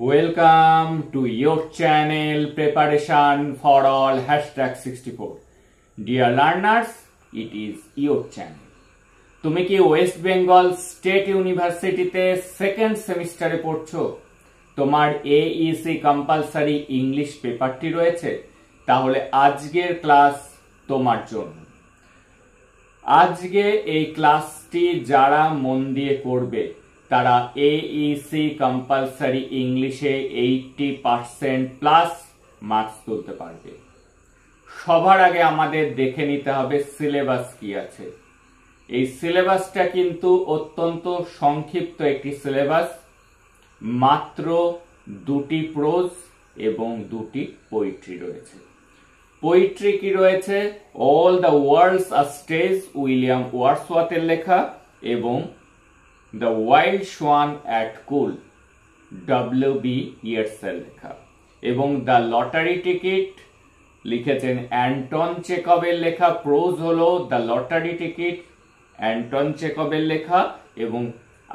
Welcome to your channel Preparation for All #64. Dear learners, it is your channel. তুমি কি West Bengal state ইউনিভার্সিটিতে second সেমিস্টারে পড়ছো? তোমার AEC কম্পালসারি ইংলিশ পেপারটি রয়েছে, তাহলে আজকের ক্লাস তোমার জন্য। আজকে এই ক্লাসটি যারা মন দিয়ে করবে তারা AEC কম্পালসারি ইংলিশে 80% প্লাস মার্কস তুলতে পারবে। সবার আগে আমাদের দেখে নিতে হবে সিলেবাস কি আছে। এই সিলেবাসটা কিন্তু অত্যন্ত সংক্ষিপ্ত একটি সিলেবাস, মাত্র 2টি প্রোজ এবং 2টি পোয়েট্রি রয়েছে। পোয়েট্রি কি রয়েছে? All the world's a stage, William ওয়ার্ডসওয়ার্থের লেখা, এবং the wild swan at Coole, W.B. ইয়েটসের লেখা, এবং দ্য লটারি টিকিট লিখেছেন অ্যান্টন চেকবের লেখা। প্রোজ হলো দ্য লটারি টিকিট, অ্যান্টন চেকবের লেখা, এবং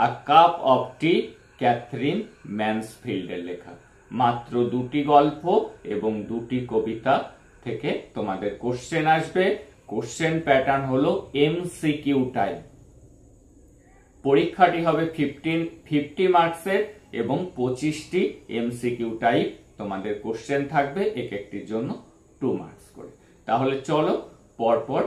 a cup of tea, Katherine ম্যানসফিল্ডের লেখা। মাত্র 2টি গল্প এবং 2টি কবিতা থেকে তোমাদের কোশ্চেন আসবে। কোশ্চেন প্যাটার্ন হলো MCQ টাইপ। পরীক্ষাটি হবে 50 মার্কসের এবং 25টি MCQ টাইপ তোমাদের কোশ্চেন থাকবে, এক একটির জন্য 2 মার্কস করে। তাহলে চলো পরপর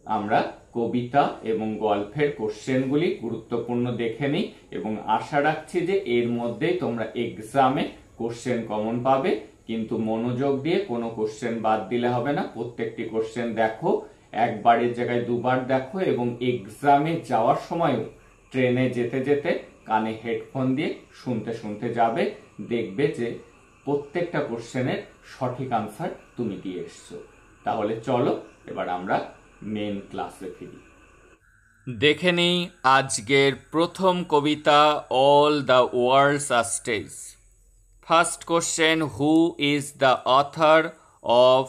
আমরা কবিতা এবং গল্পের কোশ্চেনগুলি গুরুত্বপূর্ণ দেখে নিই, এবং আশা রাখছি যে এর মধ্যে তোমরা এক্সামে কোশ্চেন কমন পাবে। কিন্তু মনোযোগ দিয়ে কোনো কোশ্চেন বাদ দিলে হবে না, প্রত্যেকটি কোশ্চেন দেখো, একবারের জায়গায় 2বার দেখো, এবং এক্সামে যাওয়ার সময়ও ট্রেনে যেতে যেতে কানে হেডফোন দিয়ে শুনতে শুনতে যাবে। দেখবে যে প্রত্যেকটা কোশ্চেনের সঠিক আনসার তুমি দিয়ে এসছো। তাহলে চলো এবার আমরা মেন ক্লাসে ফিরি। দেখে নিই আজকের প্রথম কবিতা, all the world's a stage. First question, who is the author of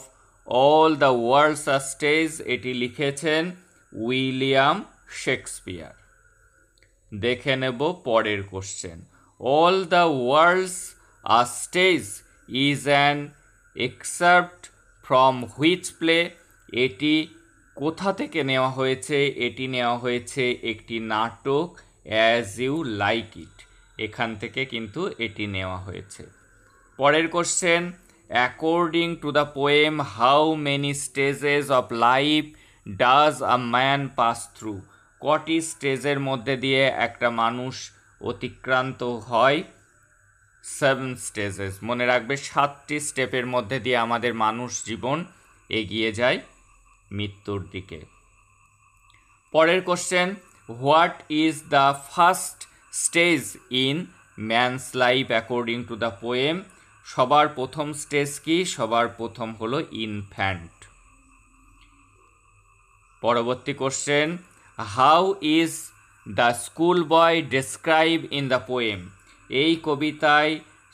all the world's a stage? এটি লিখেছেন উইলিয়াম শেক্সপিয়ার। দেখে নেব পরের question, all the world's a stage is an excerpt from which play? এটি কোথা থেকে নেওয়া হয়েছে? এটি নেওয়া হয়েছে একটি নাটক, অ্যাজ ইউ লাইক ইট, এখান থেকে কিন্তু এটি নেওয়া হয়েছে। পরের question, according to the poem how many stages of life does a man pass through? কটি স্টেজের মধ্যে দিয়ে একটা মানুষ অতিক্রান্ত হয়? 7 স্টেজেস। মনে রাখবে 7টি স্টেপের মধ্যে দিয়ে আমাদের মানুষ জীবন এগিয়ে যায় মৃত্যুর দিকে। পরের question, what is the first stage in man's life according to the poem? সবার প্রথম স্টেজ কি? সবার প্রথম হলো ইনফ্যান্ট। পরবর্তী question, how is the school boy describe in the poem? এই কবিতায়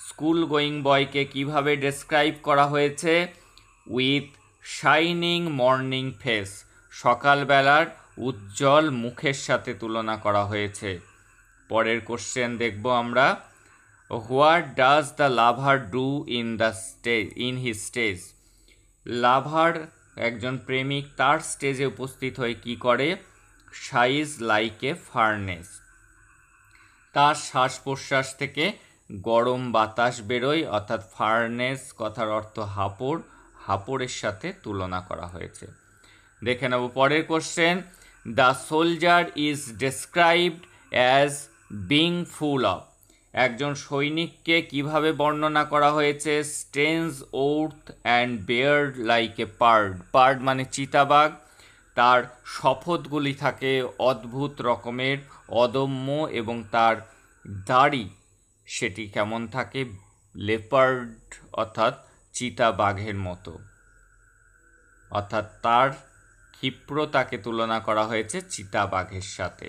স্কুল গোয়িং বয়কে কিভাবে ডেসক্রাইব করা হয়েছে? উইথ শাইনিং মর্নিং ফেস, সকালবেলার উজ্জ্বল মুখের সাথে তুলনা করা হয়েছে। পরের কোশ্চেন দেখব আমরা, what does the lover do in his stage? Lover, একজন প্রেমিক, তার স্টেজে উপস্থিত হয়ে কি করে? শাইজ লাইক এ ফার্নেস, তার শ্বাস প্রশ্বাস থেকে গরম বাতাস বেরোয়, অর্থাৎ ফার্নেস কথার অর্থ হাঁপড়, হাঁপড়ের সাথে তুলনা করা হয়েছে। দেখে নেব পরের question, the soldier is described as being full of? একজন সৈনিককে কিভাবে বর্ণনা করা হয়েছে? স্টেন্স ওর্থ and bearded like a pard. Pard মানে চিতাবাঘ, তার শপথগুলি থাকে অদ্ভুত রকমের, অদম্য, এবং তার দাড়ি সেটি কেমন থাকে? লেপার্ড অর্থাৎ চিতাবাঘের মতো, অর্থাৎ তার ক্ষিপ্রতাকে তুলনা করা হয়েছে চিতাবাঘের সাথে।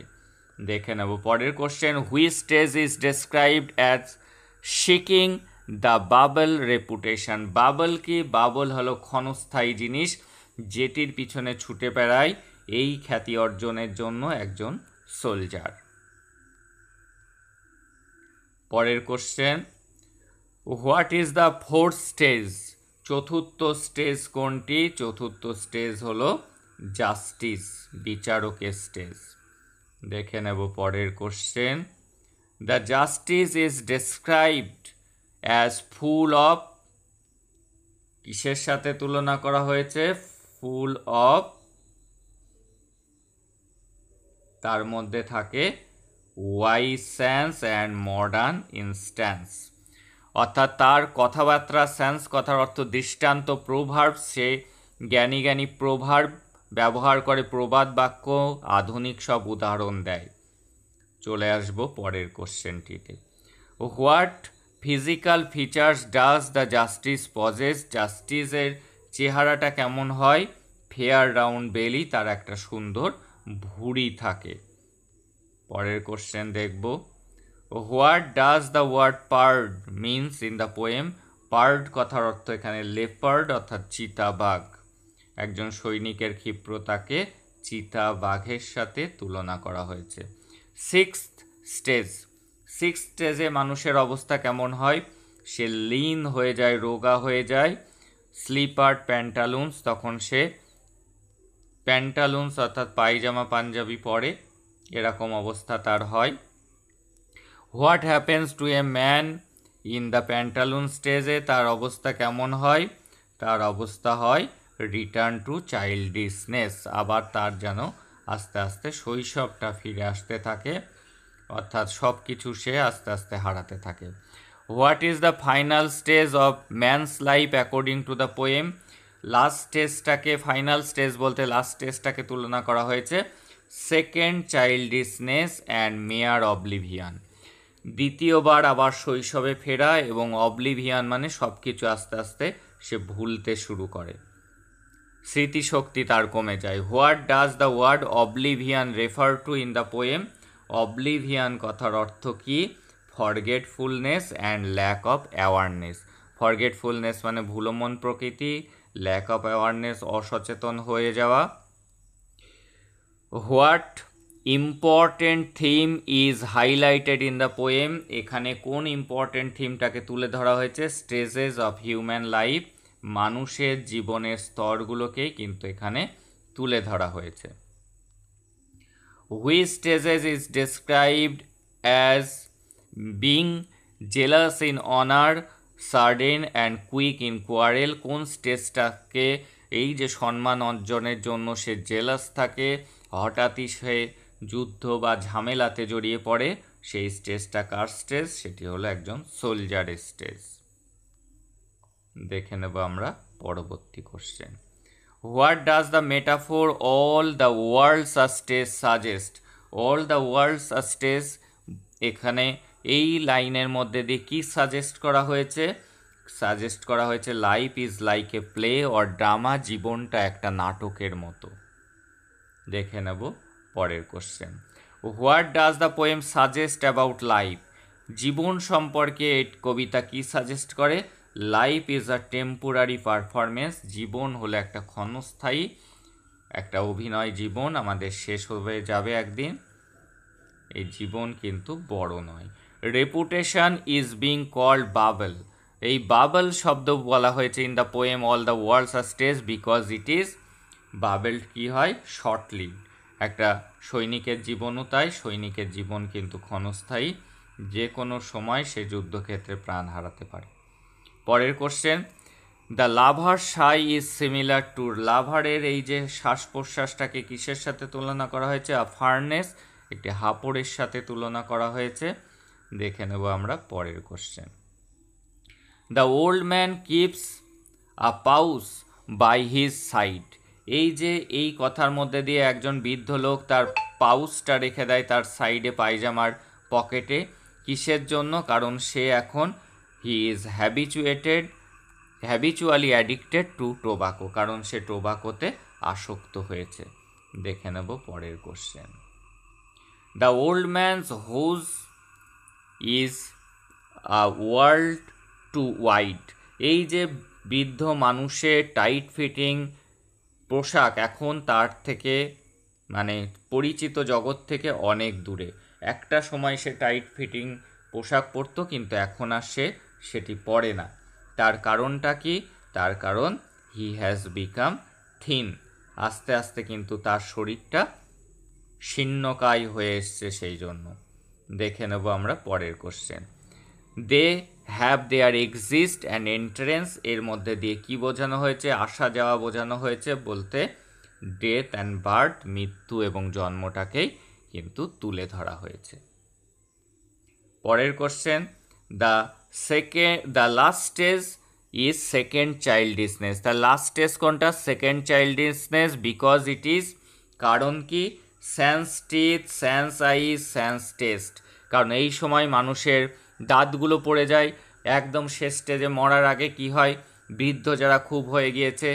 দেখে নেব পরের question, which stage is described as seeking the bubble reputation? Bubble কি? বাবল হলো ক্ষণস্থায়ী জিনিস, যেটির পিছনে ছুটে বেড়ায় এই খ্যাতি অর্জনের জন্য একজন সোলজার। পরের question, what is the fourth stage? চতুর্থ স্টেজ কোনটি? চতুর্থ স্টেজ হলো জাস্টিস, বিচারকের স্টেজ। দেখে নেব পরের question. The justice is described as full of, কিসের সাথে তুলনা করা হয়েছে? ফুল অফ, তার মধ্যে থাকে wise sense and modern instance, অর্থাৎ তার কথাবার্তা, সেন্স কথার অর্থ দৃষ্টান্ত, প্রভার্ব, সে জ্ঞানী জ্ঞানী প্রভার্ব ব্যবহার করে, প্রবাদ বাক্য, আধুনিক সব উদাহরণ দেয়। চলে আসবো পরের কোশ্চেনটিতে। What physical features does the justice possess? জাস্টিসের চেহারাটা কেমন হয়? ফেয়ার রাউন্ড বেলি, তার একটা সুন্দর ভুঁড়ি থাকে। পরের কোশ্চেন দেখব। What does the word pard means in the poem? Pard কথার অর্থ এখানে লেপার্ড অর্থাৎ চিতাবাঘ। একজন সৈনিকের ক্ষিপ্রতাকে চিতাবাঘের সাথে তুলনা করা হয়েছে। সিক্সথ স্টেজ, সিক্স স্টেজে মানুষের অবস্থা কেমন হয়? সে লিন হয়ে যায়, রোগা হয়ে যায়। স্লিপার্ড প্যান্টালুন্স, তখন সে প্যান্টালুন্স অর্থাৎ পায়জামা পাঞ্জাবি পরে, এরকম অবস্থা তার হয়। What happens to a man in the pantaloon স্টেজে? তার অবস্থা কেমন হয়? তার অবস্থা হয় রিটার্ন টু চাইল্ডিশনেস, আবার তার যেন আস্তে আস্তে শৈশবটা ফিরে আসতে থাকে, অর্থাৎ সব কিছু সে আস্তে আস্তে হারাতে থাকে। What is the final stage of man's life according to the poem? Last স্টেজটাকে, ফাইনাল স্টেজ বলতে লাস্ট স্টেজটাকে তুলনা করা হয়েছে second childishness and mere oblivion, দ্বিতীয়বার আবার শৈশবে ফেরা, এবং অবলিভিয়ান মানে সব কিছু আস্তে আস্তে সে ভুলতে শুরু করে, স্মৃতিশক্তি তার কমে যায়। What does the word oblivion refer to in the poem? Oblivion কথার অর্থ কি? Forgetfulness and lack of awareness. Forgetfulness মানে ভুলমন প্রকৃতি, ল্যাক অফ অ্যাওয়ারনেস অসচেতন হয়ে যাওয়া। What important theme is highlighted in the poem? এখানে কোন ইম্পর্টেন্ট থিমটাকে তুলে ধরা হয়েছে? স্টেজেস অফ হিউম্যান লাইফ, মানুষের জীবনের স্তরগুলোকেই কিন্তু এখানে তুলে ধরা হয়েছে। Which stages is described as being jealous in honour, sudden and quick in quarrel? কোন স্টেজটাকে এই যে সম্মান অর্জনের জন্য সে জেলাস থাকে, হঠাৎই সে যুদ্ধ বা ঝামেলাতে জড়িয়ে পড়ে, সেই স্টেজটা কার স্টেজ? সেটি হলো একজন সোলজারের স্টেজ। দেখে নেব আমরা পরবর্তী question. What does the metaphor all the worlds are stage suggest? All the worlds are stage, এখানে এই লাইনের মধ্যে দিয়ে কি সাজেস্ট করা হয়েছে? সাজেস্ট করা হয়েছে life is like a play or drama, জীবনটা একটা নাটকের মতো। দেখে নেব পরের question. What does the poem suggest about life? জীবন সম্পর্কে এই কবিতা কি সাজেস্ট করে? Life is a temporary performance, জীবন হলো একটা ক্ষণস্থায়ী একটা অভিনয়, জীবন আমাদের শেষ হয়ে যাবে একদিন, এই জীবন কিন্তু বড় নয়। Reputation is being called bubble, এই বাবল শব্দ বলা হয়েছে in the poem all the worlds are stage because it is, bubble কি হয়? শর্ট লিভ, একটা সৈনিকের জীবনও তাই, সৈনিকের জীবন কিন্তু ক্ষণস্থায়ী, যে কোনো সময় সে যুদ্ধক্ষেত্রে প্রাণ হারাতে পারে। পরের question, the lover Sai is similar to, লাভারের এই যে শ্বাস প্রশ্বাসটাকে কিসের সাথে তুলনা করা হয়েছে? আ ফার্নেস, একটি হাঁপড়ের সাথে তুলনা করা হয়েছে। দেখে নেব আমরা পরের question. The old man keeps a pouch by his side, এই যে এই কথার মধ্যে দিয়ে একজন বৃদ্ধ লোক তার পাউচটা রেখে দেয় তার সাইডে পায়জামার পকেটে, কিসের জন্য? কারণ সে এখন he is habitually addicted to tobacco, কারণ সে টোবাকোতে আসক্ত হয়েছে। দেখে নেব পরের question. The old man's hose is a world too wide, এই যে বৃদ্ধ মানুষের টাইট ফিটিং পোশাক এখন তার থেকে মানে পরিচিত জগৎ থেকে অনেক দূরে। একটা সময় সে টাইট ফিটিং পোশাক পরতো, কিন্তু এখন আর সে সেটি পড়ে না। তার কারণটা কি? তার কারণ হি হ্যাজ বিকাম থিন, আস্তে আস্তে কিন্তু তার শরীরটা শীর্ণকায় হয়ে এসছে, সেই জন্য। দেখে নেব আমরা পরের question. They have their exits and entrance, এর মধ্যে দিয়ে কি বোঝানো হয়েছে? আসা যাওয়া বোঝানো হয়েছে, বলতে ডেথ অ্যান্ড বার্থ, মৃত্যু এবং জন্মটাকেই কিন্তু তুলে ধরা হয়েছে। পরের question, the last stage is second childishness. The last stage কোনটা? Second childishness, because it is, কারণ কি? Sans teeth, sans eyes, sans taste. কারণ এই সময় মানুষের দাঁতগুলো পড়ে যায়। একদম শেষ স্টেজে মরার আগে কি হয়, বৃদ্ধ যারা খুব হয়ে গিয়েছে,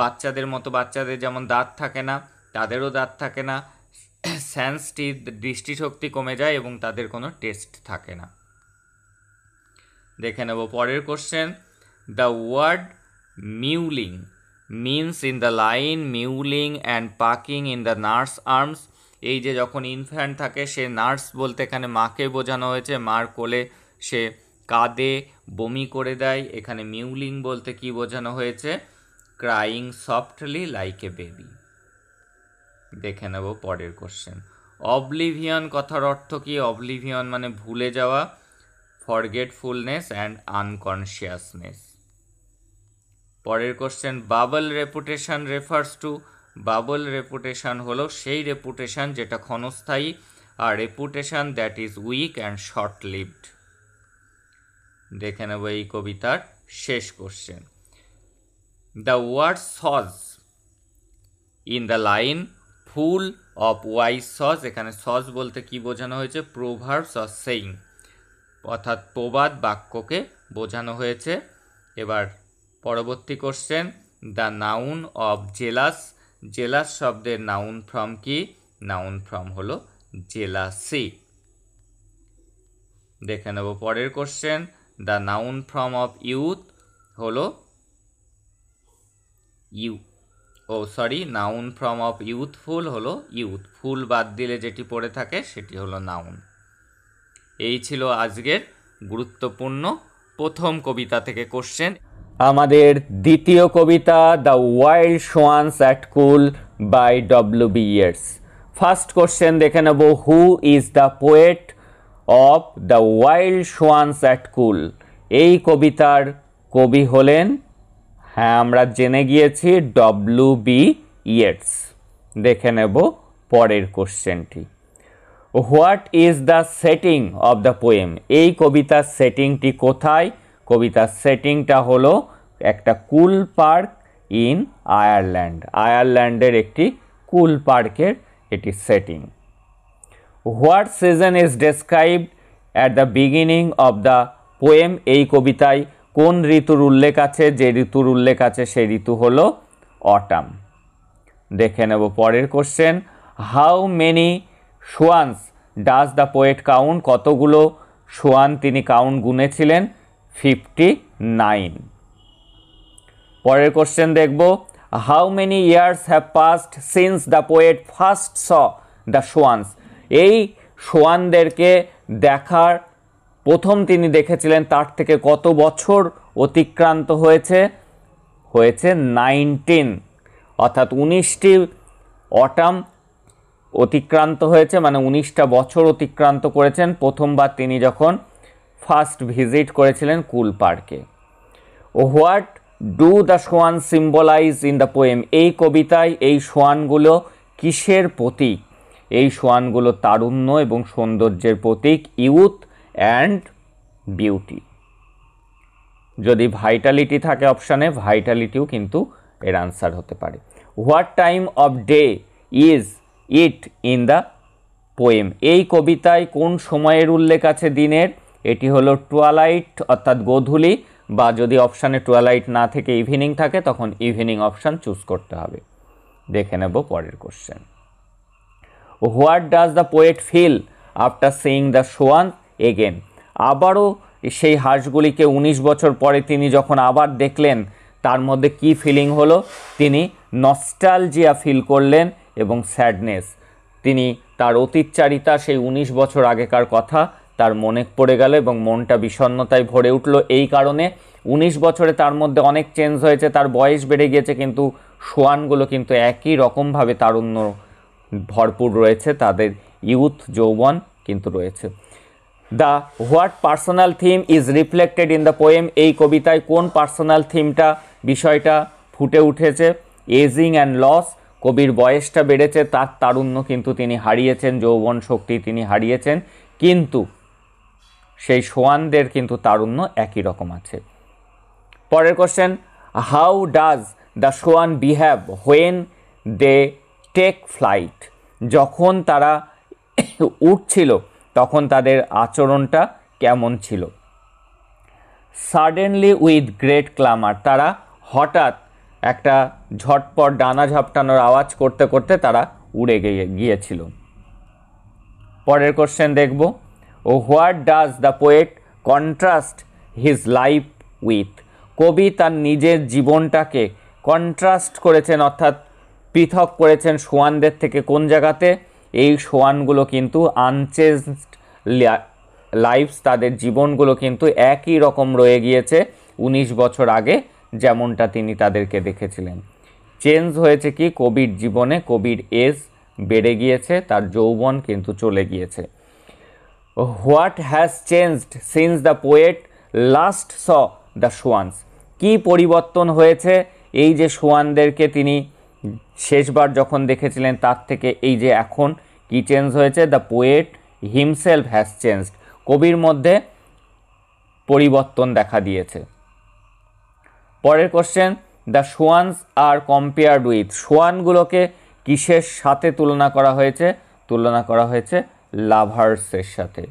বাচ্চাদের মতো, বাচ্চাদের যেমন দাঁত থাকে না, তাদেরও দাঁত থাকে না, সেন্স টিথ, দৃষ্টিশক্তি কমে যায় এবং তাদের কোনো টেস্ট থাকে না। দেখে নেব পরের question. The word mewling means in the line mewling and puking in the nurse's arms. এই যে যখন ইনফ্যান্ট থাকে, সে নার্স বলতে এখানে মাকে বোঝানো হয়েছে, মার কোলে সে কাঁদে, বমি করে দেয়। এখানে মিউলিং বলতে কি বোঝানো হয়েছে? Crying softly like a baby. দেখে নেব পরের কোশ্চেন। অবলিভিয়ন কথার অর্থ কি? অবলিভিয়ন মানে ভুলে যাওয়া, ফরগেটফুলনেস অ্যান্ড আনকনসিয়াসনেস। পরের question, bubble reputation refers to. Bubble reputation হলো সেই রেপুটেশন যেটা ক্ষণস্থায়ী, আর reputation that is weak and short lived. দেখে নেব এই কবিতার শেষ question. The word saws in the line full of wise saws, এখানে সজ বলতে কি বোঝানো হয়েছে? প্রোভার্বস অর সেইং, অর্থাৎ প্রবাদ বাক্যকে বোঝানো হয়েছে। এবার পরবর্তী question, the noun of jealous. Jealous শব্দের নাউন ফর্ম কি? নাউন ফর্ম হলো জেলাসি। দেখে নেব পরের question. The noun form of youth হলো নাউন ফর্ম অফ ইউথফুল হলো ইউথ। ফুল বাদ দিলে যেটি পড়ে থাকে সেটি হলো নাউন। এই ছিল আজকের গুরুত্বপূর্ণ প্রথম কবিতা থেকে কোশ্চেন। আমাদের দ্বিতীয় কবিতা, the wild swans at Coole by W.B. Yeats। First question দেখে নেব, who is the poet of the wild swans at Coole. এই কবিতার কবি হলেন, হ্যাঁ আমরা জেনে গিয়েছি, W.B. Yeats। দেখে নেব পরের কোশ্চেনটি। What is the setting of the poem. এই কবিতার সেটিংটি কোথায়? কবিতার সেটিংটা হলো একটা কুল পার্ক ইন আয়ারল্যান্ড। আয়ারল্যান্ডের একটি কুল পার্কের এটি setting. What season is described at the beginning of the poem. এই কবিতায় কোন ঋতুর উল্লেখ আছে? যে ঋতুর উল্লেখ আছে সেই ঋতু হলো অটাম। দেখে নেব পরের question. How many swans does the poet count. কতগুলো সোয়ান তিনি কাউন্ট গুনেছিলেন? 59। পরের কোশ্চেন দেখব, how many years have passed since the poet first saw the swans. এই সোয়ানদেরকে দেখার প্রথম তিনি দেখেছিলেন তার থেকে কত বছর অতিক্রান্ত হয়েছে? 19, অর্থাৎ 19টি অটাম অতিক্রান্ত হয়েছে, মানে 19টা বছর অতিক্রান্ত করেছেন প্রথমবার তিনি যখন ফার্স্ট ভিজিট করেছিলেন কুল পার্কে। What do the swan symbolize in the poem. এই কবিতায় এই সোয়ানগুলো কিসের প্রতীক? এই সোয়ানগুলো তারুণ্য এবং সৌন্দর্যের প্রতীক, ইউথ অ্যান্ড বিউটি। যদি ভাইটালিটি থাকে অপশানে, ভাইটালিটিও কিন্তু এর আনসার হতে পারে। What time off day is it in the poem. এই কবিতায় কোন সময়ের উল্লেখ আছে দিনের? এটি হলো টুয়ালাইট, অর্থাৎ গোধূলি, বা যদি অপশানে টুয়ালাইট না থেকে ইভিনিং থাকে তখন ইভিনিং অপশান চুজ করতে হবে। দেখে নেব পরের question. What does the poet feel after seeing the swan again. আবারও সেই হাঁসগুলিকে 19 বছর পরে তিনি যখন আবার দেখলেন তার মধ্যে কি ফিলিং হলো? তিনি নস্টালজিয়া ফিল করলেন এবং স্যাডনেস। তিনি তার অতীতচারিতা, সেই 19 বছর আগেকার কথা তার মনে পড়ে গেল এবং মনটা বিষণ্ণতায় ভরে উঠল। এই কারণে 19 বছরে তার মধ্যে অনেক চেঞ্জ হয়েছে, তার বয়স বেড়ে গিয়েছে, কিন্তু সোয়ানগুলো কিন্তু একই রকমভাবে তারুণ্য ভরপুর রয়েছে, তাদের ইউথ যৌবন কিন্তু রয়েছে। The what personal theme is reflected in the poem, এই কবিতায় কোন পার্সোনাল থিমটা বিষয়টা ফুটে উঠেছে? এজিং অ্যান্ড লস, কবির বয়সটা বেড়েছে, তার তারুণ্য কিন্তু তিনি হারিয়েছেন, যৌবন শক্তি তিনি হারিয়েছেন, কিন্তু সেই সোয়ানদের কিন্তু তারুণ্য একই রকম আছে। পরের question, how does the swan behave when they take flight, যখন তারা উঠছিল তখন তাদের আচরণটা কেমন ছিল? সাডেনলি উইথ গ্রেট ক্লামার, তারা হঠাৎ একটা ঝটপট ডানা ঝাপটানোর আওয়াজ করতে করতে তারা উড়ে গিয়েছিল। পরের কোশ্চেন দেখব, ও what does the poet contrast his life with, কবি তার নিজের জীবনটাকে কন্ট্রাস্ট করেছেন অর্থাৎ পৃথক করেছেন সোয়ানদের থেকে কোন জায়গাতে? এই সোয়ানগুলো কিন্তু আনচেঞ্জড লাইফস, তাদের জীবনগুলো কিন্তু একই রকম রয়ে গিয়েছে 19 বছর আগে যেমনটা তিনি তাদেরকে দেখেছিলেন। চেঞ্জ হয়েছে কি কবির জীবনে? কবির এজ বেড়ে গিয়েছে, তার যৌবন কিন্তু চলে গিয়েছে। What has changed since the poet last saw the swans, কি পরিবর্তন হয়েছে এই যে সোয়ানদেরকে তিনি শেষবার যখন দেখেছিলেন তার থেকে এই যে এখন কি চেঞ্জ হয়েছে? The poet himself has changed, কবির মধ্যে পরিবর্তন দেখা দিয়েছে। পরের question, the swans are compared with, সোয়ানগুলোকে কিসের সাথে তুলনা করা হয়েছে? তুলনা করা হয়েছে লাভার্সের সাথে।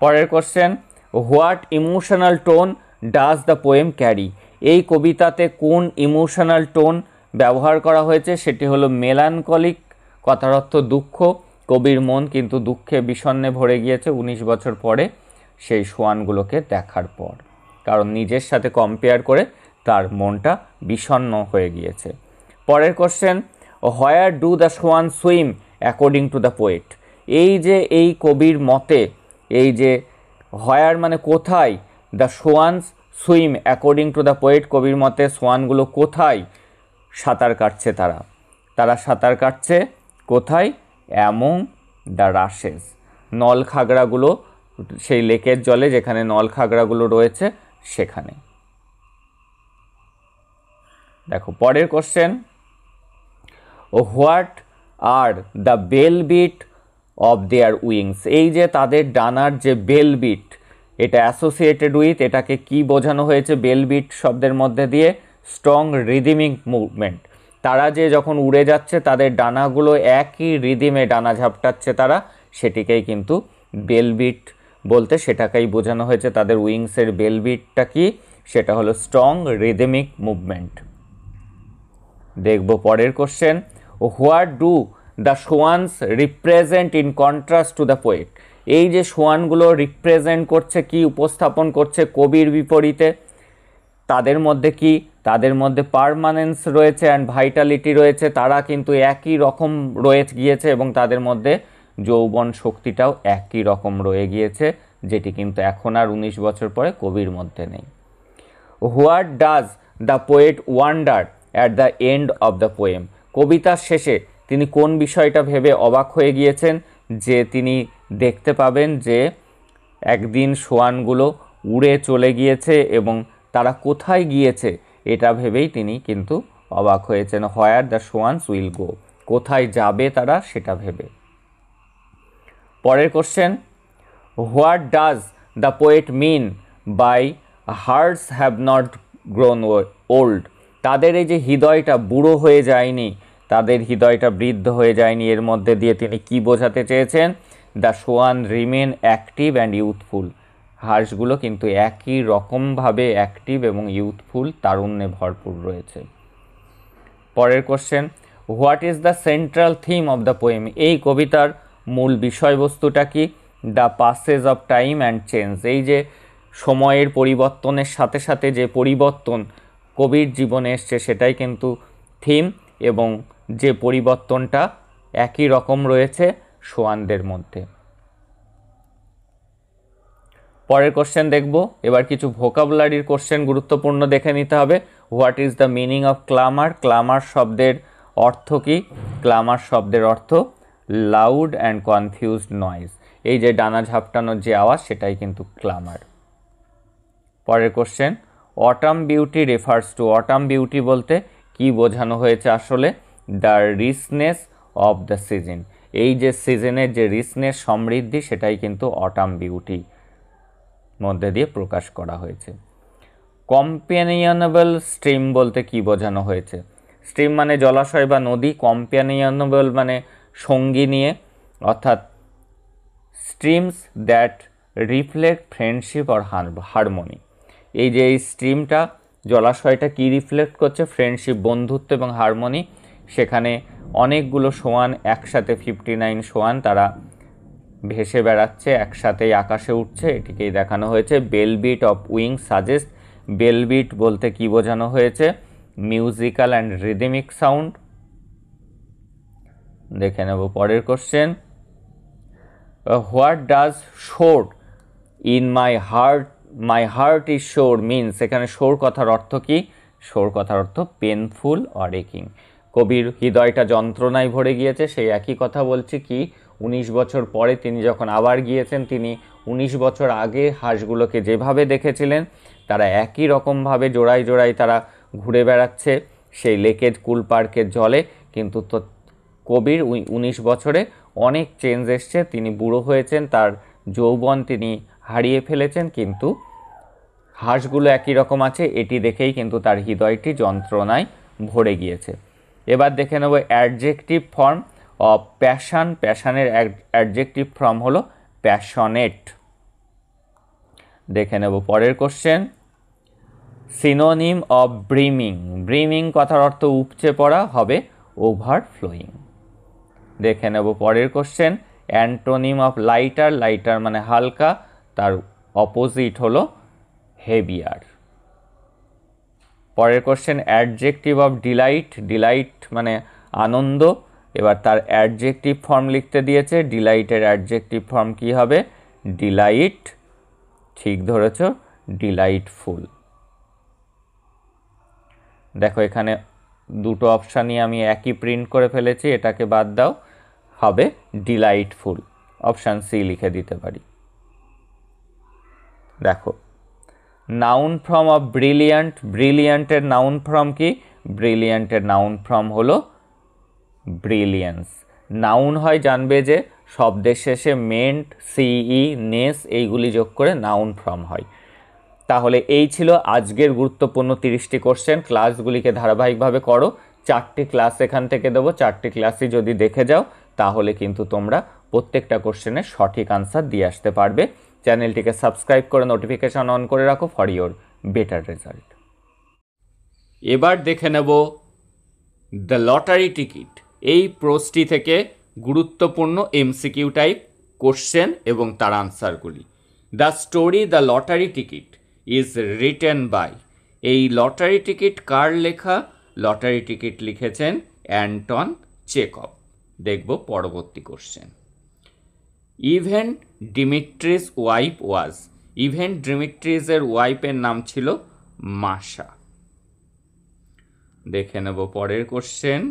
পরের question, what emotional tone does the poem carry, এই কবিতাতে কোন ইমোশনাল টোন ব্যবহার করা হয়েছে? সেটি হলো মেলানকলিক, কথার অর্থ দুঃখ, কবির মন কিন্তু দুঃখে বিষণ্ণে ভরে গিয়েছে 19 বছর পরে সেই সোয়ানগুলোকে দেখার পর, কারণ নিজের সাথে কম্পেয়ার করে তার মনটা বিষণ্ণ হয়ে গিয়েছে। পরের question, where do the swan swim according to the poet, এই যে এই কবির মতে এই যে হোয়ার মানে কোথায়, the swans swim according to the poet, কবির মতে সোয়ানগুলো কোথায় সাঁতার কাটছে? তারা সাঁতার কাটছে কোথায়? অ্যামং দ্য রাশেস, নলখাগড়াগুলো, সেই লেকের জলে যেখানে নলখাগড়াগুলো রয়েছে সেখানে। দেখো পরের question, what are the bell beat of their wings, এই যে তাদের ডানার যে বেল বিট, এটা অ্যাসোসিয়েটেড উইথ, এটাকে কি বোঝানো হয়েছে বেল বিট শব্দের মধ্যে দিয়ে? স্ট্রং রিদিমিং মুভমেন্ট, তারা যে যখন উড়ে যাচ্ছে তাদের ডানাগুলো একই রিদিমে ডানা ঝাপটাচ্ছে তারা, সেটিকেই কিন্তু বেল বিট বলতে সেটাকেই বোঝানো হয়েছে। তাদের উইংসের বেল বিটটা কি? সেটা হলো স্ট্রং রিদিমিক মুভমেন্ট। দেখব পরের question, what do the swans represent in contrast to the poet, এই যে সোয়ানগুলো রিপ্রেজেন্ট করছে কি উপস্থাপন করছে কবির বিপরীতে? তাদের মধ্যে কি? তাদের মধ্যে পারমানেন্স রয়েছে অ্যান্ড ভাইটালিটি রয়েছে, তারা কিন্তু একই রকম রয়ে গিয়েছে এবং তাদের মধ্যে যৌবন শক্তিটাও একই রকম রয়ে গিয়েছে, যেটি কিন্তু এখন আর 19 বছর পরে কবির মধ্যে নেই। What does the poet wonder at the end of the poem, কবিতার শেষে তিনি কোন বিষয়টা ভেবে অবাক হয়ে গিয়েছেন? যে তিনি দেখতে পাবেন যে একদিন সোয়ানগুলো উড়ে চলে গিয়েছে এবং তারা কোথায় গিয়েছে এটা ভেবেই তিনি কিন্তু অবাক হয়েছেন। হোয়ার দ্য সোয়ানস উইল গো, কোথায় যাবে তারা সেটা ভেবে। পরের question, what does the poet mean by hearts have not grown old, তাদের এই যে হৃদয়টা বুড়ো হয়ে যায়নি, তাদের হৃদয়টা বৃদ্ধ হয়ে যায়নি, এর মধ্যে দিয়ে তিনি কি বোঝাতে চেয়েছেন? The swan remain active and youthful, হাঁসগুলো কিন্তু একই রকমভাবে অ্যাক্টিভ এবং ইউথফুল, তারুণ্যে ভরপুর রয়েছে। পরের question, what is the central theme of the poem, এই কবিতার মূল বিষয়বস্তুটা কি? The passage of time and change, এই যে সময়ের পরিবর্তনের সাথে সাথে যে পরিবর্তন কবির জীবনে এসছে সেটাই কিন্তু থিম, এবং যে পরিবর্তনটা একই রকম রয়েছে সোয়ানদের মধ্যে। পরের কোশ্চেন দেখব। এবার কিছু ভোকাবুলারির কোশ্চেন গুরুত্বপূর্ণ দেখে নিতে হবে। What is the meaning of clamour? Clamour শব্দের অর্থ কি? ক্লামার শব্দের অর্থ লাউড অ্যান্ড কনফিউজড নয়েজ। এই যে ডানা ঝাপটানোর যে আওয়াজ, সেটাই কিন্তু ক্লামার। পরের question, autumn beauty refers to. Autumn beauty বলতে কি বোঝানো হয়েছে আসলে? The richness of the season. এই যে সিজনের যে রিচনেস, সমৃদ্ধি, সেটাই কিন্তু অটাম বিউটি মধ্যে দিয়ে প্রকাশ করা হয়েছে। কম্প্যানিয়নেবল স্ট্রিম বলতে কি বোঝানো হয়েছে? স্ট্রিম মানে জলাশয় বা নদী, কম্প্যানিয়নেবল মানে সঙ্গী নিয়ে, অর্থাৎ streams that reflect friendship or harmony. এই যে এই স্ট্রিমটা, জলাশয়টা কি রিফ্লেক্ট করছে? ফ্রেন্ডশিপ, বন্ধুত্ব এবং হারমোনি। সেখানে অনেকগুলো সোয়ান একসাথে, 59 সোয়ান, তারা ভেসে বেড়াচ্ছে, একসাথেই আকাশে উঠছে, এটিকেই দেখানো হয়েছে। বেলবিট অফ উইং সাজেস্ট। বেলবিট বলতে কি বোঝানো হয়েছে? Musical and rhythmic sound. দেখে নেব পরের কোশ্চেন। হোয়াট ডাজ শোর ইন মাই হার্ট ইজ শোর মিনস? এখানে শোর কথার অর্থ কি? শোর কথার অর্থ পেনফুল অর একিং। কবির হৃদয়টা যন্ত্রণায় ভরে গিয়েছে, সেই একই কথা বলছি কি 19 বছর পরে তিনি যখন আবার গিয়েছেন, তিনি 19 বছর আগে হাঁসগুলোকে যেভাবে দেখেছিলেন, তারা একই রকমভাবে জোড়ায় জোড়ায় তারা ঘুরে বেড়াচ্ছে সেই লেকেজ কুল পার্কের জলে। কিন্তু তো কবির 19 বছরে অনেক চেঞ্জ এসছে, তিনি বুড়ো হয়েছেন, তার যৌবন তিনি হারিয়ে ফেলেছেন, কিন্তু হাঁসগুলো একই রকম আছে, এটি দেখেই কিন্তু তার হৃদয়টি যন্ত্রণায় ভরে গিয়েছে। এবার দেখে নেব অ্যাডজেক্টিভ ফর্ম অফ প্যাশন। প্যাশনের অ্যাডজেক্টিভ ফর্ম হলো প্যাশনেট। দেখে নেব পরের question. Synonym of brimming. Brimming কথার অর্থ উপচে পড়া, হবে ওভারফ্লোয়িং। দেখে নেব পরের question. Antonym of lighter. Lighter মানে হালকা, তার অপোজিট হলো হেভিয়ার। পরের question, adjective of delight. Delight মানে আনন্দ। এবার তার অ্যাডজেক্টিভ ফর্ম লিখতে দিয়েছে। ডিলাইটের অ্যাডজেক্টিভ ফর্ম কি হবে? ডিলাইট, ঠিক ধরেছ, ডিলাইটফুল। দেখো এখানে দুটো অপশানই আমি একই প্রিন্ট করে ফেলেছি, এটাকে বাদ দাও, হবে ডিলাইটফুল। অপশান সি লিখে দিতে পারি। দেখো নাউন ফর্ম অফ ব্রিলিয়ান্ট। ব্রিলিয়ান্টের নাউন ফর্ম কি? ব্রিলিয়ান্টের নাউন ফর্ম হলো ব্রিলিয়েন্স। নাউন হয় জানবে যে শব্দের শেষে মেন্ট, সিই, নেস এইগুলি যোগ করে নাউন ফর্ম হয়। তাহলে এই ছিল আজকের গুরুত্বপূর্ণ 30টি কোশ্চেন। ক্লাসগুলিকে ধারাবাহিকভাবে করো। 4টি ক্লাস এখান থেকে দেবো, 4টি ক্লাসই যদি দেখে যাও তাহলে কিন্তু তোমরা প্রত্যেকটা কোশ্চেনের সঠিক আনসার দিয়ে আসতে পারবে। চ্যানেলটিকে সাবস্ক্রাইব করে নোটিফিকেশন অন করে রাখো ফর ইওর বেটার রেজাল্ট। এবার দেখে নেব দ্য লটারি টিকিট। এই প্রশ্নটি থেকে গুরুত্বপূর্ণ এমসিকিউ টাইপ কোশ্চেন এবং তার আনসারগুলি। The story the lottery ticket is written by. এই লটারি টিকিট কার লেখা? লটারি টিকিট লিখেছেন অ্যান্টন চেকভ। দেখব পরবর্তী question. Ivan Dmitritch wife was. Ivan ডিমিট্রিসের ওয়াইফের নাম ছিল মাশা। দেখে নেব পরের কোশ্চেন।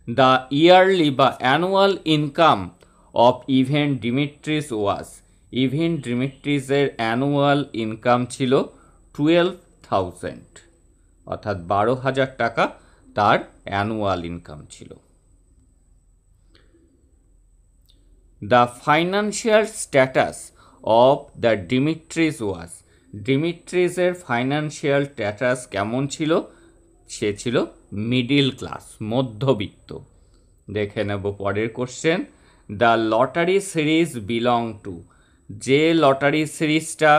দ্য ইয়ারলি বা annual income of Ivan Dmitritch was. Ivan ডিমিট্রিসের অ্যানুয়াল ইনকাম ছিল 12,000, অর্থাৎ 12,000 টাকা তার অ্যানুয়াল ইনকাম ছিল। The financial status of the Dmitritch was. ডিমিট্রিসের financial status কেমন ছিল? সে ছিল মিডিল ক্লাস, মধ্যবিত্ত। দেখে নেব পরের question. The lottery series belong to. যে লটারি সিরিজটা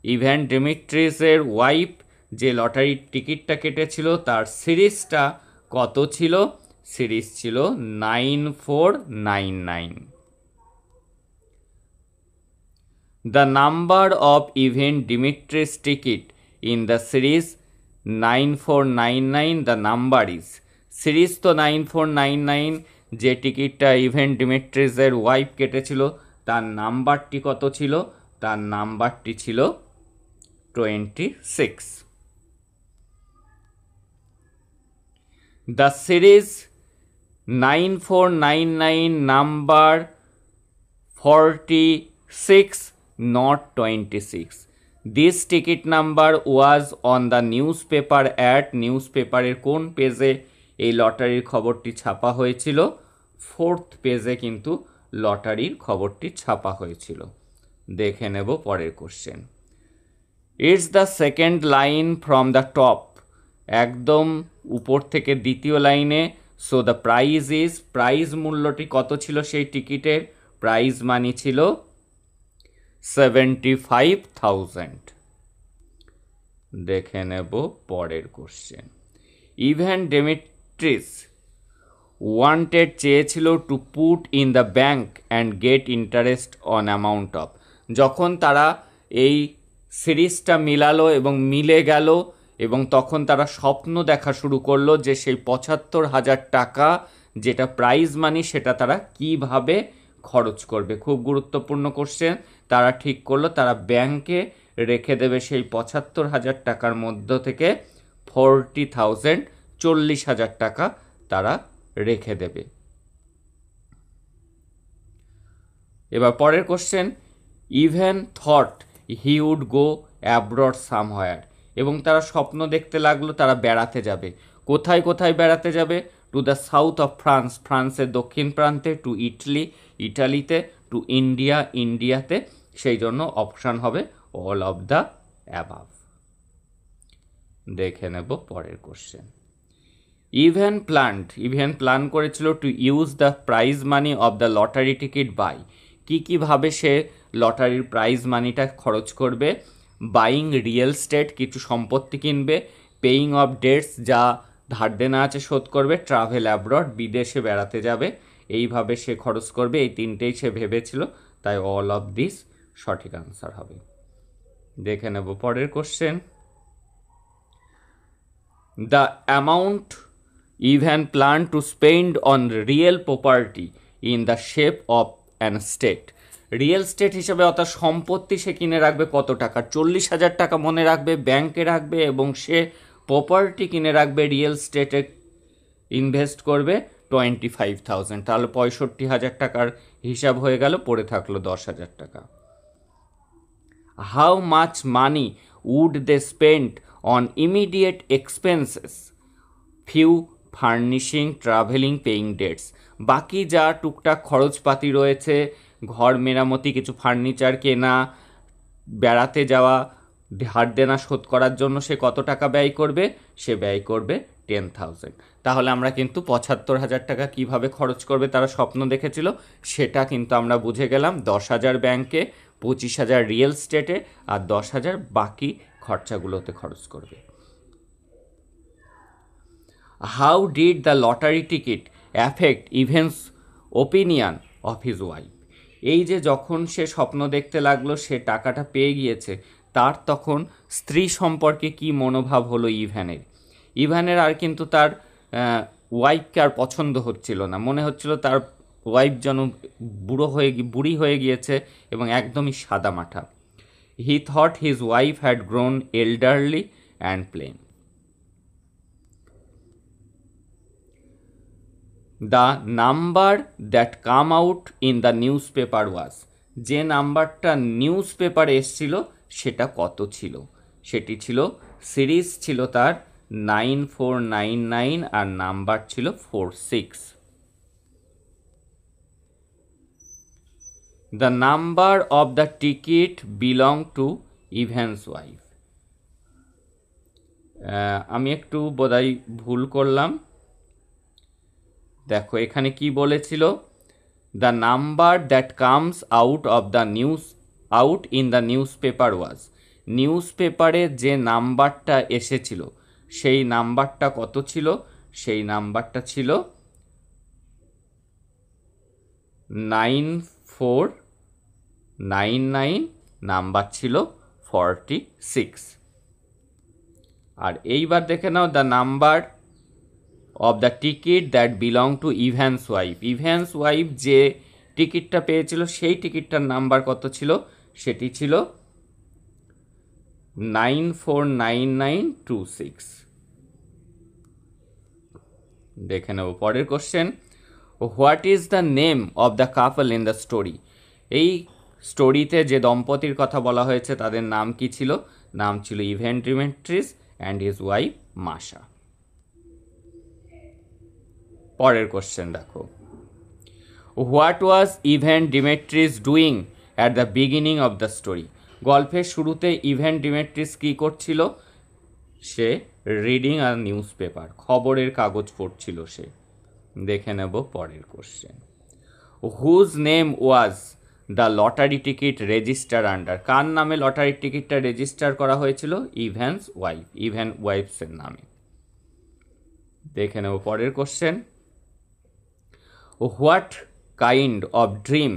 ইভেন ডিমিট্রিসের ওয়াইফ যে লটারির টিকিটটা কেটেছিল তার সিরিজটা কত ছিল? সিরিজ ছিল 9499। The number of even Dimitris ticket in the series 9499, the number is, series তো 9499, যে টিকিটটা ইভেন ডিমিট্রিসের ওয়াইফ কেটেছিল তার নাম্বারটি কত ছিল? তার নাম্বারটি ছিল 26। The series 9499 number 46, not 26. This ticket number was on the newspaper at নিউজপেপারের কোন পেজে এই লটারির খবরটি ছাপা হয়েছিল? 4th পেজে কিন্তু লটারির খবরটি ছাপা হয়েছিল। দেখে নেব পরের question. It's the second line from the top, একদম উপর থেকে দ্বিতীয় লাইনে। So the prize is, prize মূল্যটি কত ছিল সেই টিকিটের? প্রাইজ মানি ছিল 75,000। দেখে নেব পরের কোশ্চেন। ইভেন ডেমিট্রিস ওয়ান্টেড, চেয়েছিল, to put in the bank and get interest on amount of, যখন তারা এই সিরিজটা মিলালো এবং মিলে গেল এবং তখন তারা স্বপ্ন দেখা শুরু করলো যে সেই 75,000 টাকা যেটা প্রাইজ মানি সেটা তারা কিভাবে খরচ করবে। খুব গুরুত্বপূর্ণ কোশ্চেন। তারা ঠিক করলো তারা ব্যাংকে রেখে দেবে সেই 75,000 টাকার মধ্য থেকে 40,000, 40,000 টাকা তারা রেখে দেবে। এবার পরের question. Ivan thought he would go abroad somewhere, এবং তারা স্বপ্ন দেখতে লাগলো তারা বেড়াতে যাবে। কোথায় কোথায় বেড়াতে যাবে? To the south of France, ফ্রান্সের দক্ষিণ প্রান্তে, টু ইটালি, ইটালিতে, টু ইন্ডিয়া, ইন্ডিয়াতে। সেই জন্য অপশান হবে অল অফ দ্য অ্যাবাভ। দেখে নেব পরের কোশ্চেন। ইভেন প্ল্যান করেছিল to use the prize money of the lottery ticket by, কীভাবে সে লটারির প্রাইজ মানিটা খরচ করবে? বাইং রিয়েল স্টেট, কিছু সম্পত্তি কিনবে, পেইং অফ ডেটস, যা ধার দেনা আছে শোধ করবে, ট্রাভেল অ্যাব্রড, বিদেশে বেড়াতে যাবে। এইভাবে সে খরচ করবে। এই তিনটেই সে ভেবেছিল, তাই অল অফ দিস সঠিক আনসার হবে। দেখে নেব পরের question. The amount even plan to spend on real property in the shape of an state, real estate হিসেবে অর্থাৎ সম্পত্তি সে কিনে রাখবে কত টাকা? 40,000 টাকা মনে রাখবে, ব্যাংকে রাখবে, এবং সে প্রপার্টি কিনে রাখবে, রিয়েল স্টেটে ইনভেস্ট করবে 25,000। তাহলে 65,000 টাকার হিসাব হয়ে গেল, পড়ে থাকলো 10,000 টাকা। How much money would they spend on immediate expenses, few, furnishing, travelling, paying debts, বাকি যা টুকটাক খরচপাতি রয়েছে, ঘর মেরামতি, কিছু ফার্নিচার কেনা, বেড়াতে যাওয়া, ধার দেনা শোধ করার জন্য সে কত টাকা ব্যয় করবে? সে ব্যয় করবে 10,000। তাহলে আমরা কিন্তু 75,000 টাকা কিভাবে খরচ করবে তারা স্বপ্ন দেখেছিল সেটা কিন্তু আমরা বুঝে গেলাম। 10,000 ব্যাংকে, 25,000 রিয়েল স্টেটে, আর 10,000 বাকি খরচাগুলোতে খরচ করবে। How did the lottery ticket affect Evans opinion of his wife, এই যে যখন সে স্বপ্ন দেখতে লাগলো সে টাকাটা পেয়ে গিয়েছে, তার তখন স্ত্রী সম্পর্কে কি মনোভাব হলো ইভানের আর কিন্তু তার ওয়াইফকে আর পছন্দ হচ্ছিল না, মনে হচ্ছিল তার ওয়াইফ যেন বুড়ি হয়ে গিয়েছে এবং একদমই সাদা মাঠা। He thought his wife had grown elderly and plain. The number that come out in the newspaper was, যে নাম্বারটা নিউজ পেপারে এসছিল সেটা কত ছিল? সেটি ছিল, সিরিজ ছিল তার 9499 আর নাম্বার ছিল 46। The number of the ticket belong to Evans wife, আমি একটু বোধহয় ভুল করলাম। দেখো এখানে কি বলেছিল? The number that comes out of the out in the newspaper was, news পেপারে যে নাম্বারটা এসেছিল সেই নাম্বারটা কত ছিল? সেই নাম্বারটা ছিল 9499, নাম্বার ছিল 46। আর এইবার দেখে নাও the number of the ticket that belong to Ivan's wife. Ivan's wife যে টিকিটটা পেয়েছিল সেই টিকিটটার নাম্বার কত ছিল? সেটি ছিল 949926। দেখে নেব পরের question. What is the name of the couple in the story? এই স্টোরিতে যে দম্পতির কথা বলা হয়েছে তাদের নাম কি ছিল? নাম ছিল Ivan Dimitris and his wife Masha. পরের কোশ্চেন দেখো। What was Ivan Dimitris doing at the beginning of the story? গল্পের শুরুতে ইভেন ডিমেট্রিস কী করছিল? সে রিডিং আর নিউজ পেপার, খবরের কাগজ পড়ছিল সে। দেখে নেব পরের question. Whose name was the lottery ticket register under? কার নামে লটারির টিকিটটা রেজিস্টার করা হয়েছিল? ইভ্যান্স ওয়াইফ, ইভেন ওয়াইফসের নামে। দেখে নেব পরের question. What kind of dream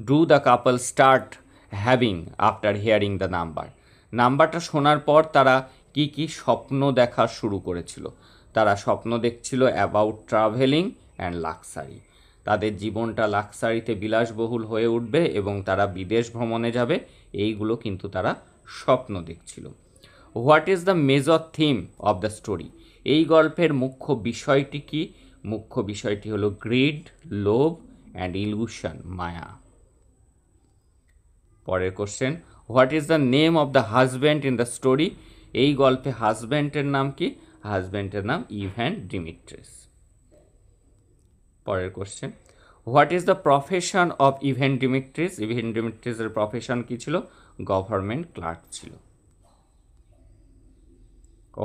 do the couple start having after hearing the number? নাম্বারটা শোনার পর তারা কি কি স্বপ্ন দেখা শুরু করেছিল? তারা স্বপ্ন দেখছিল অ্যাবাউট ট্রাভেলিং অ্যান্ড লাক্সারি। তাদের জীবনটা লাক্সারিতে বিলাসবহুল হয়ে উঠবে এবং তারা বিদেশ ভ্রমণে যাবে, এইগুলো কিন্তু তারা স্বপ্ন দেখছিল। What is the major theme of the story? এই গল্পের মুখ্য বিষয়টি কি? মুখ্য বিষয়টি হলো গ্রিড, লোভ অ্যান্ড ইলুশন, মায়া। পরের question. What is the name of the husband in the story? এই গল্পে হাজব্যান্ডের নাম কি? হাজব্যান্ডের নাম ইভ্যান ডিমিট্রিস। পরের question. What is the profession of Ivan Dimitris? Ivan ডিমিট্রিসের প্রফেশন কি ছিল? গভর্নমেন্ট ক্লার্ক ছিল।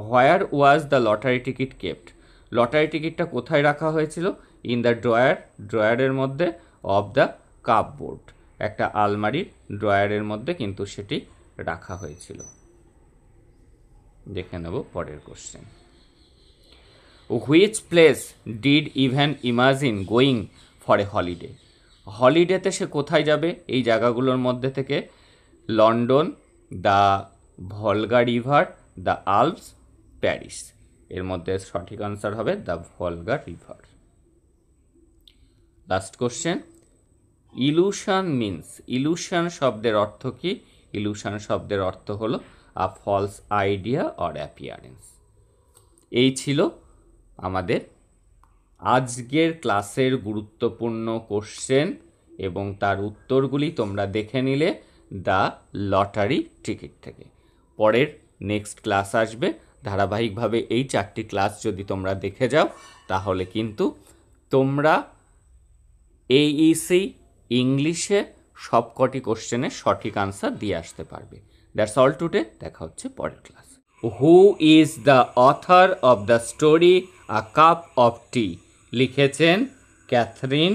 Where was the lottery ticket kept? Lottery টিকিটটা কোথায় রাখা হয়েছিল? ইন দ্য ড্রয়ার, ড্রয়ারের মধ্যে, অফ দ্য কাপবোর্ড, একটা আলমারির ড্রয়ারের মধ্যে কিন্তু সেটি রাখা হয়েছিল। দেখে নেব পরের question. Which place did Ivan imagine going for a holiday? হলিডেতে সে কোথায় যাবে? এই জায়গাগুলোর মধ্যে থেকে London, the Volga river, the Alps, Paris. এর মধ্যে সঠিক আনসার হবে the Volga river. Last question. Illusion means? Illusion শব্দের অর্থ কি? ইলুশন শব্দের অর্থ হলো a false idea or appearance. এই ছিল আমাদের আজকের ক্লাসের গুরুত্বপূর্ণ কোশ্চেন এবং তার উত্তরগুলি তোমরা দেখে নিলে দ্য লটারি টিকিট থেকে। পরের নেক্সট ক্লাস আসবে, ধারাবাহিকভাবে এই 4টি ক্লাস যদি তোমরা দেখে যাও তাহলে কিন্তু তোমরা এইইসি ইংলিশে সবকটি কোশ্চেনের সঠিক আনসার দিয়ে আসতে পারবে। That's all today. দেখা হচ্ছে পরের class. Who is the author of the story a cup of tea? লিখেছেন ক্যাথরিন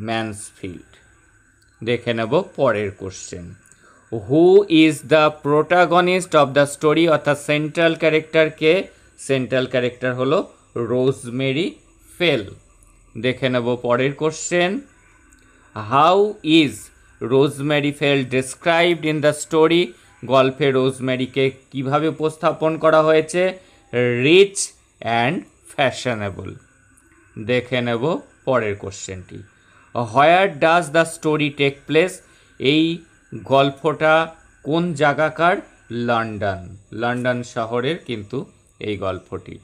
ম্যানসফিল্ড। দেখে নেব পরের question. Who is the protagonist of the story? অর্থাৎ সেন্ট্রাল ক্যারেক্টার কে? সেন্ট্রাল ক্যারেক্টার হলো রোজমেরি ফেল। দেখে নেব পরের question. How is Rosemary Fell described in the story? গল্পে রোজমেরিকে কিভাবে উপস্থাপন করা হয়েছে? Rich and fashionable. দেখে নেব পরের কোশ্চেনটি। হোয়ার does the story take place? এই গল্পটা কোন জায়গাকার? লন্ডন, লন্ডন শহরের কিন্তু এই গল্পটি।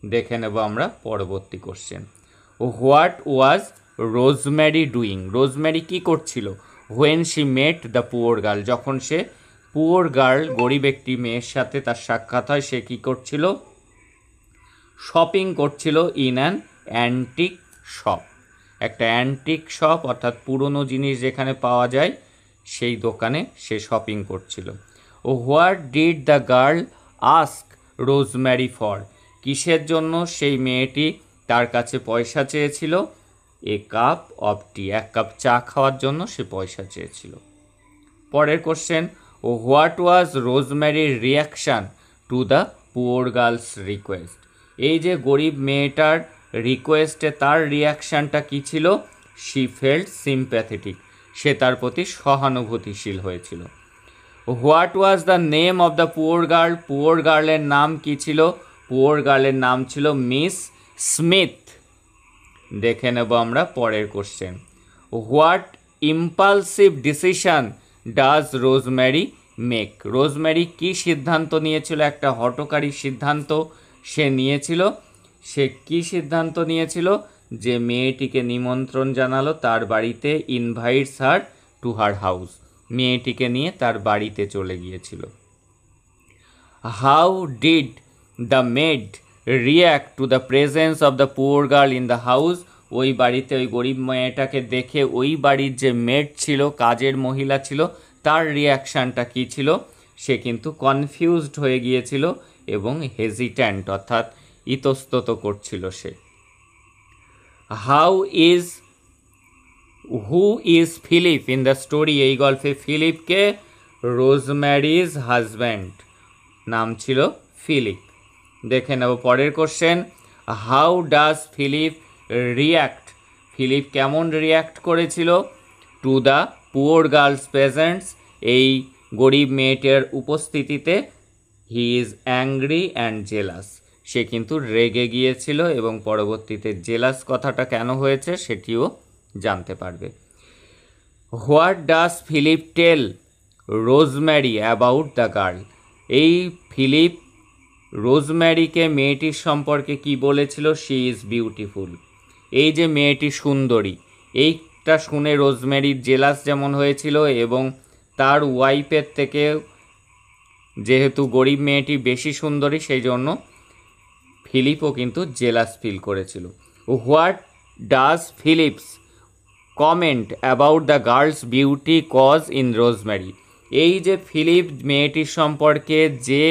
দেখে নেব আমরা পরবর্তী question. What was rosemary doing? Rosemary কি করছিল? When she mate the poor girl? যখন সে পুয়ার গার্ল, গরিব একটি মেয়ের সাথে তার সাক্ষাৎ হয়, সে কি করছিল? শপিং করছিল ইন অ্যান অ্যান্টিক শপ। একটা অ্যান্টিক শপ অর্থাৎ পুরনো জিনিস যেখানে পাওয়া যায় সেই দোকানে সে শপিং করছিল। What did the girl ask rosemary for? কিসের জন্য সেই মেয়েটি তার কাছে পয়সা চেয়েছিল? এ কাপ অফ টি, এক কাপ চা খাওয়ার জন্য সে পয়সা চেয়েছিল। পরের কোশ্চেন। হোয়াট ওয়াজ রোজমেরির reaction to the poor girl's request? এই যে গরিব মেয়েটার রিকোয়েস্টে তার রিয়াকশানটা কী ছিল? শি ফেল্ট সিম্প্যাথেটিক, সে তার প্রতি সহানুভূতিশীল হয়েছিল। What was the name of the poor girl? Poor গার্লের নাম কী ছিল? পুয়ার গার্লের নাম ছিল মিস স্মিথ। দেখে নেব আমরা পরের question. What impulsive decision does rosemary make? Rosemary কি সিদ্ধান্ত নিয়েছিল? একটা হঠকারী সিদ্ধান্ত সে নিয়েছিল। সে কি সিদ্ধান্ত নিয়েছিল? যে মেয়েটিকে নিমন্ত্রণ জানালো তার বাড়িতে, invites her to her house, মেয়েটিকে নিয়ে তার বাড়িতে চলে গিয়েছিল। How did the made react to the presence of the poor girl in the house? ওই বাড়িতে ওই গরিব মেয়েটাকে দেখে ওই বাড়ির যে মেড ছিল, কাজের মহিলা ছিল, তার রিয়াকশানটা কী ছিল? সে কিন্তু কনফিউজড হয়ে গিয়েছিল এবং হেজিট্যান্ট অর্থাৎ ইতস্তত করছিল সে। Who is Philip in the story? এই গল্পে ফিলিপকে রোজম্যারিজ হাজব্যান্ড, নাম ছিল ফিলিপ। দেখে নেব পরের question. How does Philip react? Philip কেমন রিয়াক্ট করেছিল to the poor girl's presence? এই গরিব মেয়েটার উপস্থিতিতে। He is angry and jealous. সে কিন্তু রেগে গিয়েছিল এবং পরবর্তীতে জেলাস কথাটা কেন হয়েছে সেটিও জানতে পারবে। What does Philip tell Rosemary about the girl? এই ফিলিপ রোজম্যারিকে মেয়েটির সম্পর্কে কি বলেছিল? She is beautiful. এই যে মেয়েটি সুন্দরী, এইটা শুনে রোজম্যারির জেলাস যেমন হয়েছিল এবং তার ওয়াইফের থেকে যেহেতু গরিব মেয়েটি বেশি সুন্দরী সেই জন্য ফিলিপও কিন্তু জেলাস ফিল করেছিল। What does Philip's comment about the girl's beauty cause in Rosemary? এই যে ফিলিপ মেয়েটির সম্পর্কে যে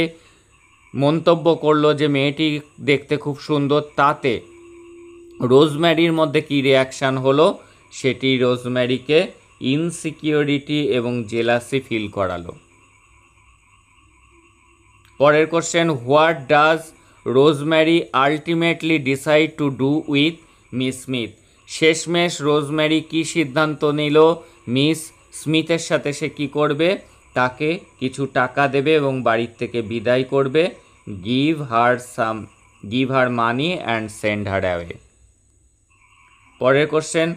মন্তব্য করলো যে মেয়েটি দেখতে খুব সুন্দর, তাতে রোজম্যারির মধ্যে কি রিয়াকশান হলো? সেটি রোজম্যারিকে ইনসিকিউরিটি এবং জেলাসি ফিল করালো। পরের question. What does Rosemary ultimately decide to do with miss Smith? শেষমেশ রোজম্যারি কি সিদ্ধান্ত নিল? মিস স্মিথের সাথে সে কী করবে? তাকে কিছু টাকা দেবে এবং বাড়ির থেকে বিদায় করবে। Give her money and send her away. পরের question.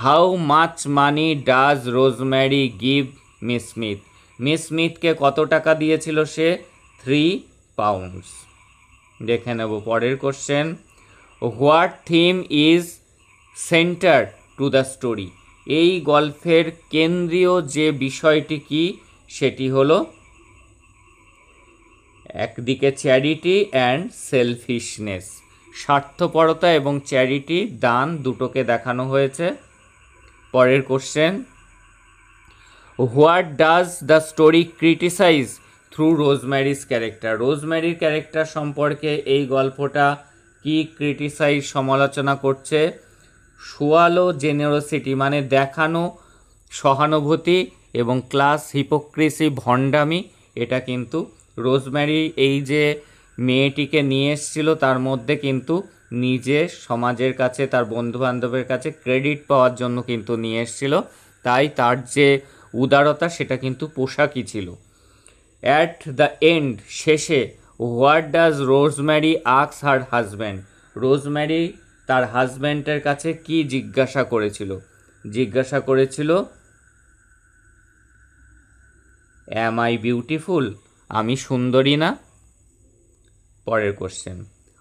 How much money does Rosemary give Miss Smith? Miss স্মিথকে কত টাকা দিয়েছিল সে? 3 পাউন্ডস। দেখে নেব পরের question. What theme is centre to the story? এই গল্পের কেন্দ্রীয় যে বিষয়টি কি সেটি হলো একদিকে চ্যারিটি অ্যান্ড সেলফিশনেস, স্বার্থপরতা এবং চ্যারিটি, দান, দুটোকে দেখানো হয়েছে। পরের question. What does the story criticise through Rosemary's character? রোজম্যারির ক্যারেক্টার সম্পর্কে এই গল্পটা কি ক্রিটিসাইজ, সমালোচনা করছে? শোয়ালো জেনারোসিটি মানে দেখানো সহানুভূতি এবং ক্লাস হিপোক্রিসি, ভণ্ডামি, এটা কিন্তু রোজম্যারি এই যে মেয়েটিকে নিয়ে এসেছিল তার মধ্যে কিন্তু নিজে সমাজের কাছে, তার বন্ধুবান্ধবের কাছে ক্রেডিট পাওয়ার জন্য কিন্তু নিয়ে এসেছিল। তাই তার যে উদারতা সেটা কিন্তু পোশাকই ছিল। অ্যাট দ্য এন্ড, শেষে, what does Rosemary ask her husband? Rosemary তার হাজব্যান্ডের কাছে কি জিজ্ঞাসা করেছিল? জিজ্ঞাসা করেছিল অ্যাম আই বিউটিফুল? আমি সুন্দরী না? পরের question.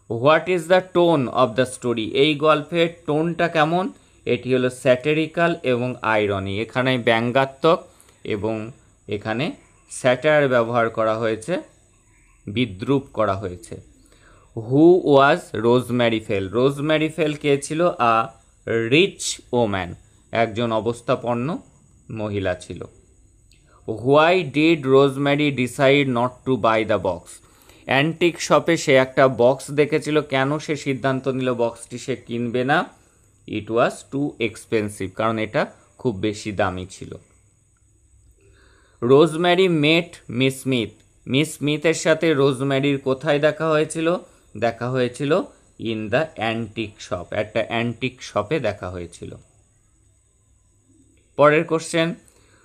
What is the tone of the story? এই গল্পের টোনটা কেমন? এটি হলো স্যাটেরিক্যাল এবং আইরনি। এখানে ব্যঙ্গাত্মক এবং এখানে স্যাটার ব্যবহার করা হয়েছে, বিদ্রূপ করা হয়েছে। Who was Rosemary Fell? Rosemary Fell কে ছিল? আ রিচ ওম্যান, একজন অবস্থাপন্ন মহিলা ছিল। Why did Rosemary decide not to buy the box? Antique শপে সে একটা বক্স দেখেছিল, কেন সে সিদ্ধান্ত নিল বক্সটি সে কিনবে না? ইট ওয়াজ টু এক্সপেন্সিভ, কারণ এটা খুব বেশি দামি ছিল। Rosemary met Miss Smith? Miss স্মিথের সাথে রোজম্যারির কোথায় দেখা হয়েছিল? দেখা হয়েছিল ইন দ্য অ্যান্টিক শপ, একটা অ্যান্টিক শপে দেখা হয়েছিল। পরের question.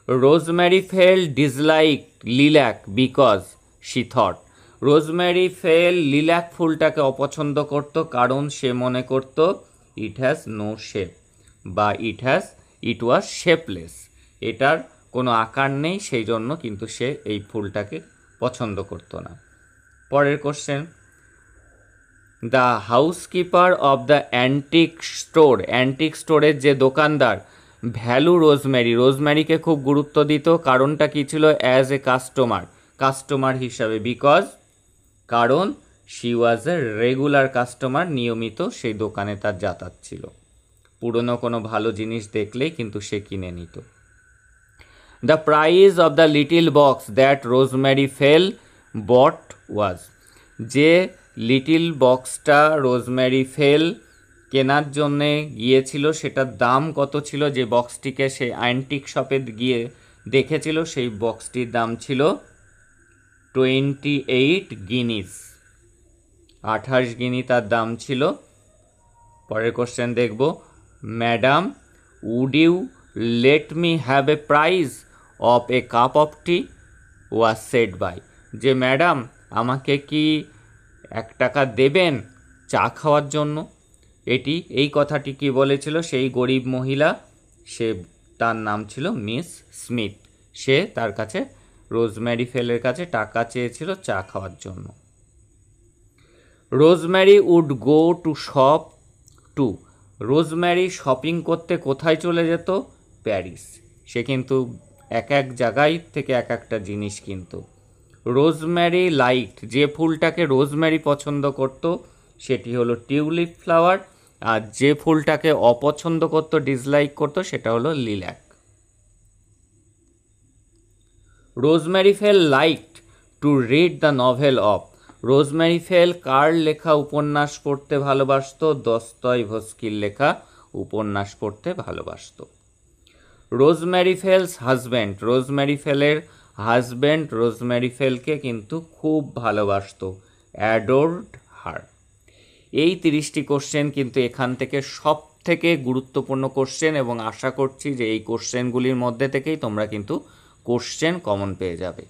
Rosemary Fell dislike lilac because she thought? Rosemary Fell lilac ফুলটাকে অপছন্দ করত, কারণ সে মনে করত ইট হ্যাজ নো শেপ বা ইট ওয়াজ শেপলেস, এটার কোনো আকার নেই, সেই জন্য কিন্তু সে এই ফুলটাকে পছন্দ করতো না। পরের question, the housekeeper of the antique স্টোরের যে দোকানদার ভ্যালু রোজমেরিকে খুব গুরুত্ব দিত, কারণটা কি ছিল? অ্যাজ এ কাস্টমার হিসাবে, কারণ she was a regular customer, নিয়মিত সেই দোকানে তার যাতায়াত ছিল, পুরনো কোনো ভালো জিনিস দেখলেই কিন্তু সে কিনে নিত। The price of the little box that Rosemary Fell bought was, যে লিটিল বক্সটা রোজমেরি ফেল কেনার জন্যে গিয়েছিল সেটার দাম কত ছিল? যে বক্সটিকে সে অ্যান্টিক শপে গিয়ে দেখেছিল সেই বক্সটির দাম ছিল 28 গিনিস, 28 গিনি তার দাম ছিল। পরের কোশ্চেন দেখব, madam would you let me have a price of a cup of tea was said by, যে ম্যাডাম আমাকে কি 1 টাকা দেবেন চা খাওয়ার জন্য? এই কথাটি কি বলেছিল সেই গরিব মহিলা? তার নাম ছিল মিস স্মিথ, সে তার কাছে রোজমেরি ফেলের কাছে টাকা চেয়েছিল চা খাওয়ার জন্য। Rosemary would go to shop to, Rosemary shopping করতে কোথায় চলে যেত? প্যারিস, সে কিন্তু এক জায়গায় থেকে একটা জিনিস কিনত। রোজমেরি লাইট, যে ফুলটাকে রোজমেরি পছন্দ করত সেটি হলো টিউলিপ ফ্লাওয়ার, আর যে ফুলটাকে অপছন্দ করত, ডিসলাইক করত, সেটা হলো lilac. Rosemary Fell liked to read the novel of, Rosemary Fell কার লেখা উপন্যাস পড়তে ভালোবাসত? দস্তয়েভস্কির লেখা উপন্যাস পড়তে ভালোবাসত। রোজমেরি ফেলস হাজব্যান্ড, রোজমেরি ফেলের হাজব্যান্ড রোজমেরি ফেলকে কিন্তু খুব ভালোবাসত, অ্যাডোরড হার। এই 30টি কোশ্চেন কিন্তু এখান থেকে সব থেকে গুরুত্বপূর্ণ কোশ্চেন, এবং আশা করছি যে এই কোশ্চেনগুলির মধ্যে থেকেই তোমরা কিন্তু কোশ্চেন কমন পেয়ে যাবে।